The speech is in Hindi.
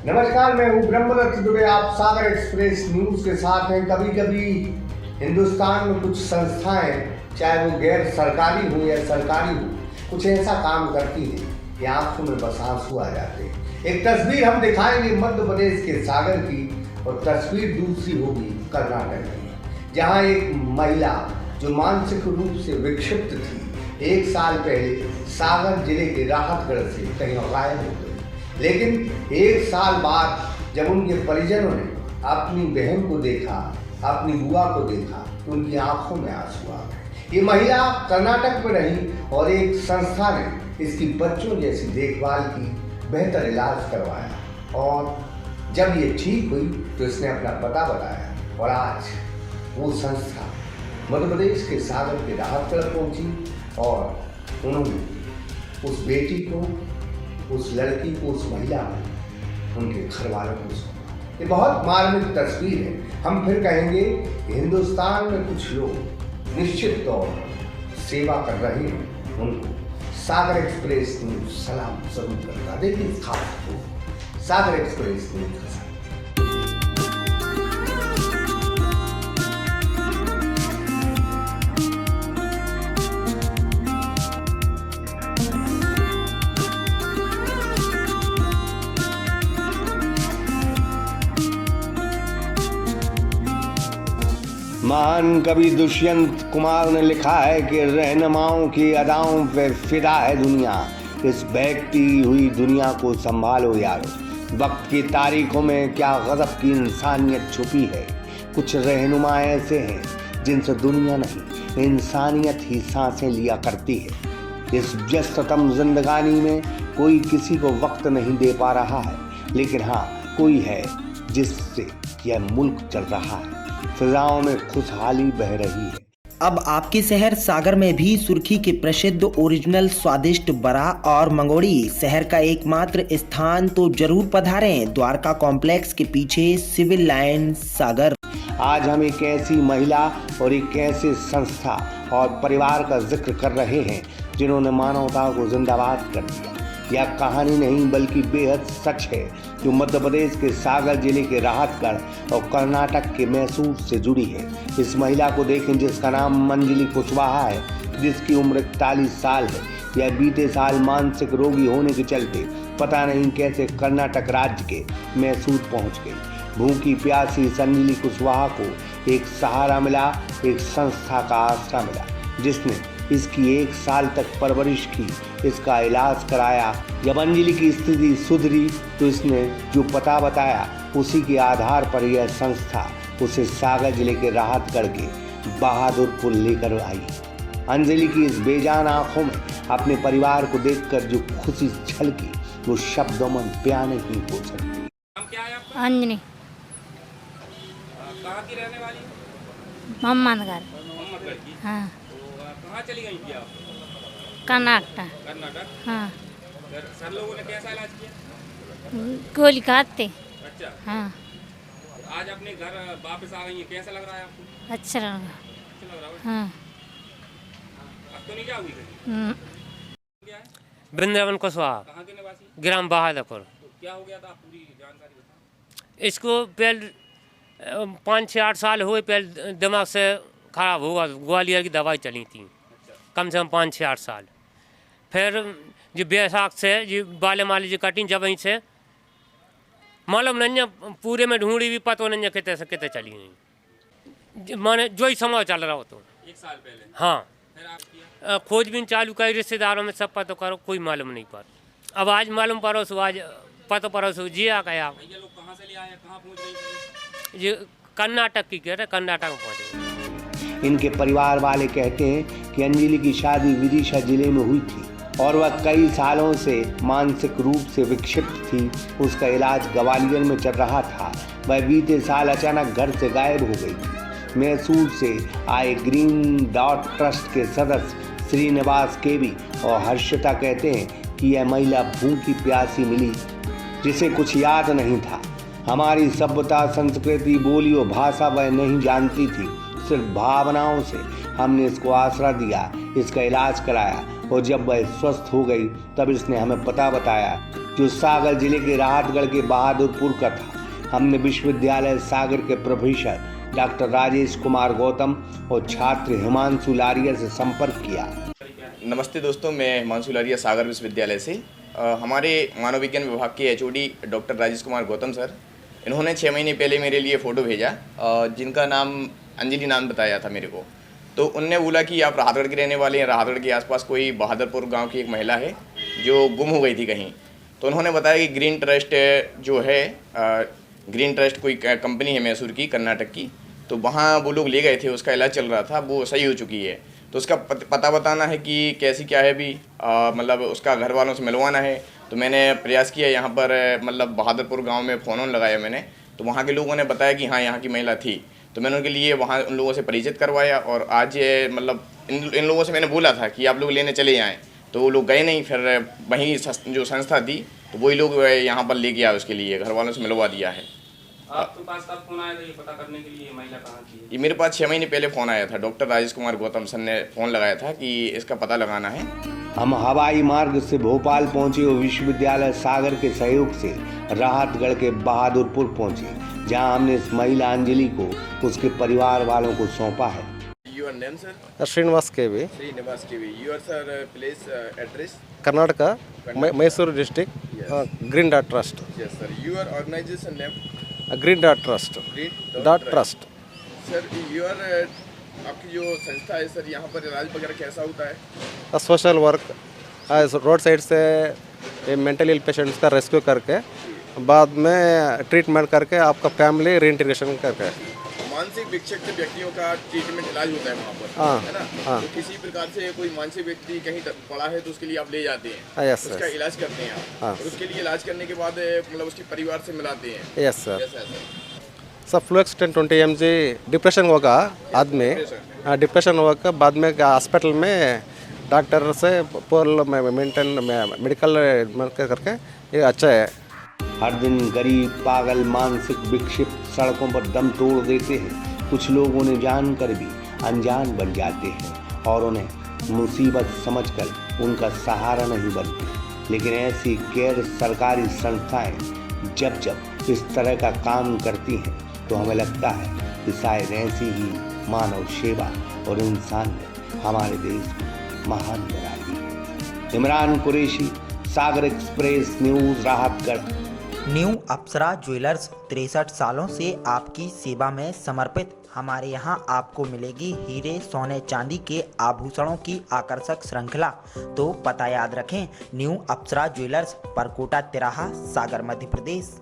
नमस्कार, मैं हूँ ब्रह्मदत्त दुबे। आप सागर एक्सप्रेस न्यूज के साथ हैं। कभी कभी हिंदुस्तान में कुछ संस्थाएं, चाहे वो गैर सरकारी हो या सरकारी हो, कुछ ऐसा काम करती हैं कि आंखों में बस आंसू आ जाते हैं। एक तस्वीर हम दिखाएंगे मध्य प्रदेश के सागर की, और तस्वीर दूसरी होगी कर्नाटक की, जहाँ एक महिला जो मानसिक रूप से विक्षिप्त थी, 1 साल पहले सागर जिले के राहतगढ़ से कहीं गायब हो गई। लेकिन 1 साल बाद जब उनके परिजनों ने अपनी बहन को देखा, अपनी बुआ को देखा, तो उनकी आंखों में आंसू आ गए। ये महिला कर्नाटक में रही और एक संस्था ने इसकी बच्चों जैसी देखभाल की, बेहतर इलाज करवाया, और जब ये ठीक हुई तो इसने अपना पता बताया, और आज वो संस्था मध्य प्रदेश के सागर के राहतगढ़ पहुंची और उन्होंने उस बेटी को, उस लड़की को, उस महिला को, उनके घर वालों को सौंपा। ये बहुत मार्मिक तस्वीर है। हम फिर कहेंगे हिंदुस्तान में कुछ लोग निश्चित तौर पर सेवा कर रहे हैं, उनको सागर एक्सप्रेस न्यूज सलाम जरूर करता। देखिए इस खास को सागर एक्सप्रेस न्यूज का। महान कवि दुष्यंत कुमार ने लिखा है कि रहनुमाओं की अदाओं पे फिदा है दुनिया, इस बहकती हुई दुनिया को संभालो यारो। वक्त की तारीखों में क्या गजब की इंसानियत छुपी है। कुछ रहनुमा ऐसे हैं जिनसे दुनिया नहीं, इंसानियत ही सांसें लिया करती है। इस व्यस्ततम जिंदगानी में कोई किसी को वक्त नहीं दे पा रहा है, लेकिन हाँ, कोई है जिससे यह मुल्क चल रहा है, फिजाओं में खुशहाली बह रही है। अब आपके शहर सागर में भी सुर्खी के प्रसिद्ध ओरिजिनल स्वादिष्ट बड़ा और मंगोड़ी शहर का एकमात्र स्थान तो जरूर पधारें। द्वारका कॉम्प्लेक्स के पीछे सिविल लाइन सागर। आज हम एक ऐसी महिला और एक ऐसे संस्था और परिवार का जिक्र कर रहे हैं जिन्होंने मानवता को जिंदाबाद कर दिया। यह कहानी नहीं बल्कि बेहद सच है, जो मध्य प्रदेश के सागर जिले के राहतगढ़ और कर्नाटक के मैसूर से जुड़ी है। इस महिला को देखें जिसका नाम मंजली कुशवाहा है, जिसकी उम्र 41 साल है। यह बीते साल मानसिक रोगी होने के चलते पता नहीं कैसे कर्नाटक राज्य के मैसूर पहुंच गई। भूखी प्यासी संजली कुशवाहा को एक सहारा मिला, एक संस्था का आसरा मिला, जिसने इसकी 1 साल तक परवरिश की, इसका इलाज कराया। जब अंजलि की स्थिति सुधरी तो इसने जो पता बताया, उसी के आधार पर यह संस्था उसे सागर जिले के राहतगढ़ के बहादुरपुर लेकर आई। अंजलि की इस बेजान आंखों में अपने परिवार को देखकर जो खुशी छलकी, वो शब्दों में बयान नहीं हो सकती। अंजनी कहाँ की रहने वाली? मोहम्मदगढ़। मोहम्मदगढ़ की। हाँ। तो कहाँ चली गई थी आप? कर्नाटक। कर्नाटक। हाँ। फिर सर लोगों ने कैसा इलाज किया? गोली खाते। अच्छा। हाँ। आज अपने घर वापस आ गई हैं, कैसा लग रहा है आपको? अच्छा लगा। अच्छा लग रहा है? हाँ। अब तो नहीं क्या हुई कहीं? क्या है? वृंदावन कुशवाहा, कहाँ के निवासी? ग्राम बहादुरपुर। तो क्या हो गया था, आप पूरी जानकारी बताओ। इसको पहले 5 से 8 साल हुए, पहले दिमाग से खराब हुआ, ग्वालियर की दवाई चली थी कम से कम 5 से 8 साल। फिर जो बैसाख से जो बाले माले जो कटिंग जब वहीं से मालूम नहीं, पूरे में ढूंढी भी पता नहीं कितने से कितने चली गई। माने जो ही समय चल रहा हो तो 1 साल पहले। हाँ, फिर आप किया? खोजबीन चालू करी, रिश्तेदारों में सब पता करो, कोई मालूम नहीं पर। अब आज मालूम पड़ोस, आज पता पड़ोस जी आ गया। भैया लोग कहाँ से ले आए, कहाँ पहुँच गई? ये कर्नाटक की कह रहे, कर्नाटक में पहुँचे। इनके परिवार वाले कहते हैं कि अंजलि की शादी विदिशा जिले में हुई थी और वह कई सालों से मानसिक रूप से विक्षिप्त थी। उसका इलाज ग्वालियर में चल रहा था। वह बीते साल अचानक घर से गायब हो गई थी। मैसूर से आए ग्रीन डॉट ट्रस्ट के सदस्य श्रीनिवास केवी और हर्षिता कहते हैं कि यह महिला भूखी प्यासी मिली, जिसे कुछ याद नहीं था। हमारी सभ्यता, संस्कृति, बोली और भाषा वह नहीं जानती थी। सिर्फ भावनाओं से हमने इसको आसरा दिया, इसका इलाज कराया, और जब वह स्वस्थ हो गई तब इसने हमें पता बताया जो सागर जिले के राहतगढ़ के बहादुरपुर का था। हमने विश्वविद्यालय सागर के प्रोफेसर डॉक्टर राजेश कुमार गौतम और छात्र हिमांशु लारिया से संपर्क किया। नमस्ते दोस्तों, मैं हिमांशु लारिया सागर विश्वविद्यालय से। हमारे मानव विज्ञान विभाग के HOD doctor Rajesh Kumar Gautam sir, इन्होंने 6 महीने पहले मेरे लिए फ़ोटो भेजा, जिनका नाम अंजलि नाम बताया था मेरे को। तो उनने बोला कि आप राहतगढ़ के रहने वाले हैं, राहतगढ़ के आसपास कोई बहादुरपुर गांव की एक महिला है जो गुम हो गई थी कहीं। तो उन्होंने बताया कि ग्रीन ट्रस्ट जो है, ग्रीन ट्रस्ट कोई कंपनी है मैसूर की, कर्नाटक की, तो वहाँ वो लोग ले गए थे, उसका इलाज चल रहा था, वो सही हो चुकी है। तो उसका पता बताना है कि कैसी क्या है भी, मतलब उसका घर वालों से मिलवाना है। तो मैंने प्रयास किया यहाँ पर, मतलब बहादुरपुर गांव में फ़ोन लगाया मैंने, तो वहाँ के लोगों ने बताया कि हाँ यहाँ की महिला थी। तो मैंने उनके लिए वहाँ उन लोगों से परिचित करवाया और आज मतलब इन लोगों से मैंने बोला था कि आप लोग लेने चले आएँ, तो वो लोग गए नहीं। फिर वहीं जो संस्था थी तो वही लोग यहाँ पर लेके आए, उसके लिए घर वालों से मिलवा दिया है। आपके पास कब फोन आया था ये पता करने के लिए महिला कहाँ की है? ये मेरे पास 6 महीने पहले फ़ोन आया था, डॉक्टर राजेश कुमार गौतम सर ने फ़ोन लगाया था कि इसका पता लगाना है। हम हवाई मार्ग से भोपाल पहुंचे और विश्वविद्यालय सागर के सहयोग से राहतगढ़ के बहादुरपुर पहुंचे, जहां हमने इस महिला अंजलि को उसके परिवार वालों को सौंपा है। Your name, sir? Srinivas KV, Srinivas KV. Your sir place address? Karnataka, Mysore district, Yes. Green Dot Trust. Yes, sir. Your organization name? Green Dot Trust. Green Dot Trust. Sir, your आपकी जो संस्था है सर, यहाँ पर इलाज वगैरह कैसा होता है? सोशल वर्क, रोड साइड से मेंटल इल पेशेंट्स का रेस्क्यू करके बाद में ट्रीटमेंट करके आपका फैमिली रीइंटीग्रेशन करके। मानसिक विक्षिप्त व्यक्तियों का ट्रीटमेंट इलाज होता है वहाँ पर, हाँ, है ना? हाँ। तो किसी प्रकार से कोई मानसिक व्यक्ति कहीं पड़ा है तो उसके लिए आप ले जाते हैं, हाँ, yes, उसका yes. इलाज करते हैं आप, हाँ। और उसके लिए इलाज करने के बाद मतलब उसके परिवार से मिलाते हैं। Yes sir. Yes, sir. Sir फ्लूएक्स 10-20 mg डिप्रेशन होगा आदमी, डिप्रेशन होगा बाद में हॉस्पिटल में डॉक्टर से मेडिकल करके ये अच्छा है। हर दिन गरीब, पागल, मानसिक विक्षिप्त सड़कों पर दम तोड़ देते हैं। कुछ लोग उन्हें जानकर भी अनजान बन जाते हैं और उन्हें मुसीबत समझकर उनका सहारा नहीं बनते। लेकिन ऐसी गैर सरकारी संस्थाएं जब इस तरह का काम करती हैं तो हमें लगता है कि शायद ऐसी ही मानव सेवा और इंसानियत हमारे देश को महान बनाती है। इमरान कुरैशी, सागर एक्सप्रेस न्यूज़, राहतगढ़। न्यू अप्सरा ज्वेलर्स 63 सालों से आपकी सेवा में समर्पित। हमारे यहाँ आपको मिलेगी हीरे, सोने, चांदी के आभूषणों की आकर्षक श्रृंखला। तो पता याद रखें, न्यू अप्सरा ज्वेलर्स, परकोटा तिराहा, सागर, मध्य प्रदेश।